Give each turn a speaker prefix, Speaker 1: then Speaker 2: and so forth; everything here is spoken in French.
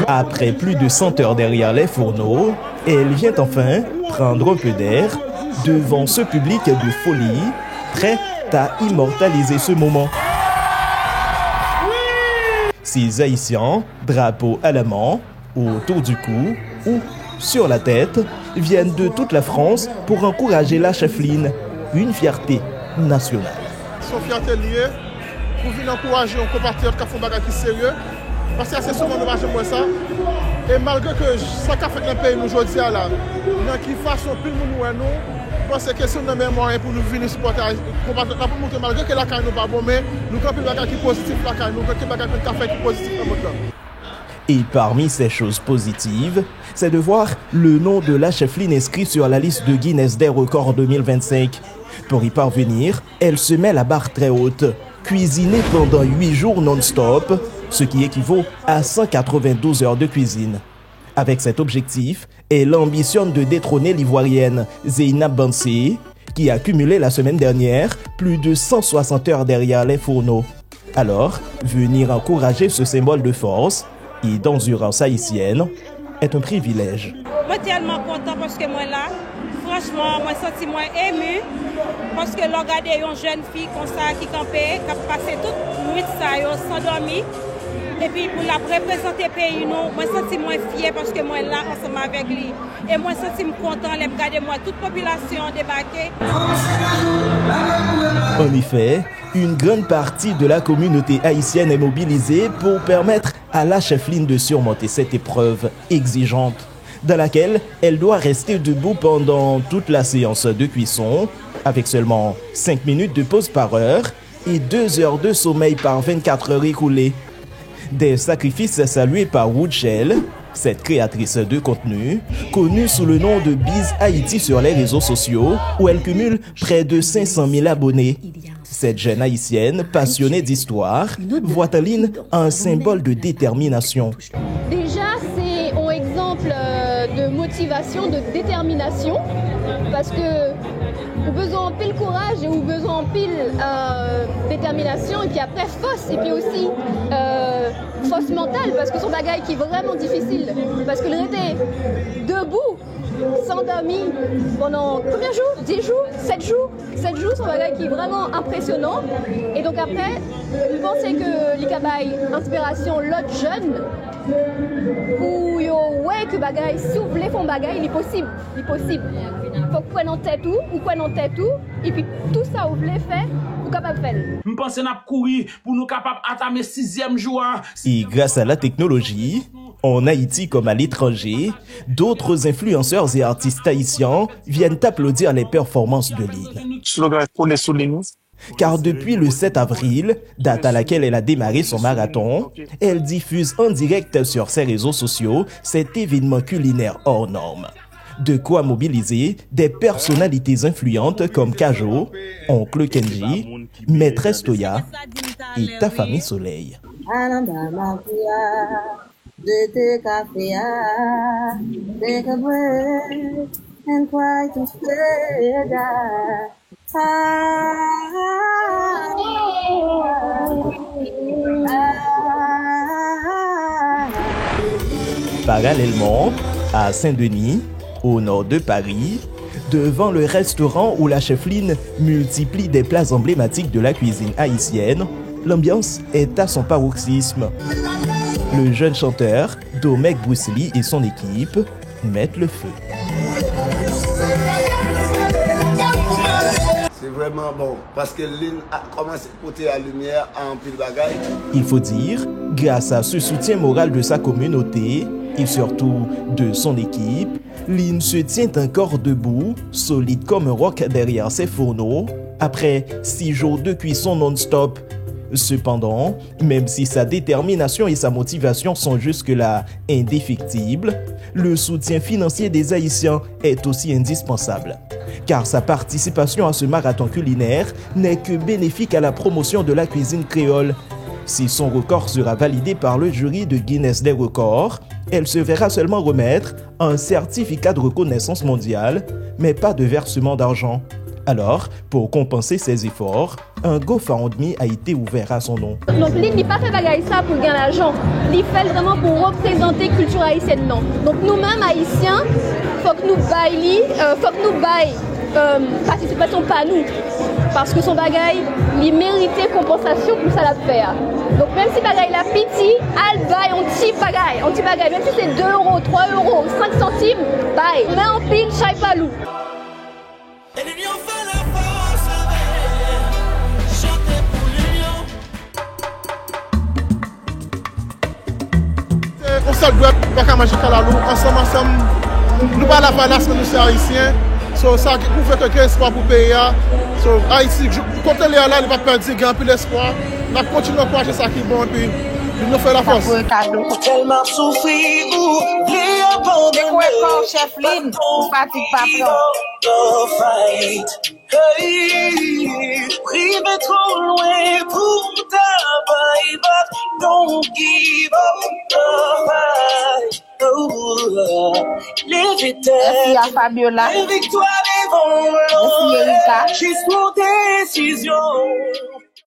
Speaker 1: Après plus de 100 heures derrière les fourneaux, elle vient enfin prendre un peu d'air devant ce public de folie, prêt à immortaliser ce moment. Ces Haïtiens, drapeau à la main, autour du cou ou sur la tête, viennent de toute la France pour encourager la chefline, une fierté nationale.
Speaker 2: Son fierté liée pour venir encourager un compatriote qui fait un bagage sérieux, parce que c'est souvent dommage moi ça. Et malgré que ça qu'a fait dans le pays nous aujourd'hui là, dans qui façon plus nous parce que c'est un moyen pour nous venir supporter pour montrer malgré que la caille nous pas bon mais nous avons un bagage qui positif la caille nous avons un bagage qui positif dans notre temps.
Speaker 1: Et parmi ces choses positives, c'est de voir le nom de la chefline inscrit sur la liste de Guinness des records 2025. Pour y parvenir, elle se met la barre très haute, cuisiner pendant 8 jours non-stop, ce qui équivaut à 192 heures de cuisine. Avec cet objectif, elle ambitionne de détrôner l'ivoirienne Zeynab Bansé, qui a cumulé la semaine dernière plus de 160 heures derrière les fourneaux. Alors, venir encourager ce symbole de force et d'endurance haïtienne est un privilège.
Speaker 3: Moi, je suis tellement content parce que moi là, franchement, moi je me sens ému parce que je regarde une jeune fille comme ça qui campait, qui a passé toute la nuit sans dormir. Et puis pour la représenter le pays, moi je me sens fier parce que moi là ensemble avec lui. Et moi je me sens content de regarder moi toute la population débarquer.
Speaker 1: En effet, une grande partie de la communauté haïtienne est mobilisée pour permettre à la chefline de surmonter cette épreuve exigeante, dans laquelle elle doit rester debout pendant toute la séance de cuisson, avec seulement 5 minutes de pause par heure et 2 heures de sommeil par 24 heures écoulées. Des sacrifices salués par Woodshell, cette créatrice de contenu, connue sous le nom de Biz Haïti sur les réseaux sociaux, où elle cumule près de 500 000 abonnés. Cette jeune haïtienne, passionnée d'histoire, voit en ligne un symbole de détermination.
Speaker 4: Déjà, c'est un exemple de motivation, de détermination, parce que vous avez besoin de pile courage et vous avez besoin de pile détermination, et puis après force, et puis aussi force mentale, parce que son bagage qui est vraiment difficile, parce que le était debout, sans dormir pendant combien de jours? 10 jours? 7 jours? 7 jours, c'est un bagage qui est vraiment impressionnant. Et donc après, vous pensez que l'Ikabaï inspiration l'autre jeune pour ouais que bagay, si vous voulez faire bagay, il est possible. Il est possible. Faut que vous preniez en tête tout, vous prenez en tête tout, et puis tout ça vous voulez faire, vous capable de faire.
Speaker 5: Nous pensons qu'on a couru pour nous capables d'entamer 6e jour.
Speaker 1: Et grâce à la technologie, en Haïti comme à l'étranger, d'autres influenceurs et artistes haïtiens viennent applaudir les performances de Lynn. Car depuis le 7 avril, date à laquelle elle a démarré son marathon, elle diffuse en direct sur ses réseaux sociaux cet événement culinaire hors norme. De quoi mobiliser des personnalités influentes comme Kajo, Oncle Kenji, Maîtresse Toya et Tafami Soleil. Parallèlement, à Saint-Denis, au nord de Paris, devant le restaurant où la chefline multiplie des plats emblématiques de la cuisine haïtienne, l'ambiance est à son paroxysme. Le jeune chanteur, Domek Bruce Lee et son équipe mettent le feu.
Speaker 6: C'est vraiment bon, parce que Lynn a commencé à porter la lumière en pile bagaille.
Speaker 1: Il faut dire, grâce à ce soutien moral de sa communauté, et surtout de son équipe, Lynn se tient encore debout, solide comme un roc derrière ses fourneaux, après 6 jours de cuisson non-stop. Cependant, même si sa détermination et sa motivation sont jusque-là indéfectibles, le soutien financier des Haïtiens est aussi indispensable. Car sa participation à ce marathon culinaire n'est que bénéfique à la promotion de la cuisine créole. Si son record sera validé par le jury de Guinness des records, elle se verra seulement remettre un certificat de reconnaissance mondiale, mais pas de versement d'argent. Alors, pour compenser ses efforts, un GoFundMe a été ouvert à son nom.
Speaker 4: Donc, il n'a pas fait bagaille ça pour gagner l'argent. Il fait vraiment pour représenter la culture haïtienne. Non. Donc, nous-mêmes, haïtiens, il faut que nous baillons participation pas nous. Parce que son bagaille, il méritait compensation pour ça la faire. Donc, même si bagaille la piti, elle baille un petit bagaille. Même si c'est 2 euros, 3 euros, 5 centimes, baille. Mais en pile, chai palou.
Speaker 2: On se doit pas manger calalou, ensemble, nous pas la valasse que nous sommes haïtiens. So, ça qui prouve que l'espoir pour le pays. So, Haïti, quand elle est là, il va perdre grand peu l'espoir. On va continuer à croire que ça qui est bon, puis nous fait la force.
Speaker 7: Tellement souffrir,
Speaker 8: c'est quoi quand chef Lynn, on fatigue pas
Speaker 7: privé trop loin pour ta but don't give up the fight.
Speaker 8: Merci à Fabiola.
Speaker 7: Les victoires vont
Speaker 8: Merci Erika.
Speaker 7: juste pour décision.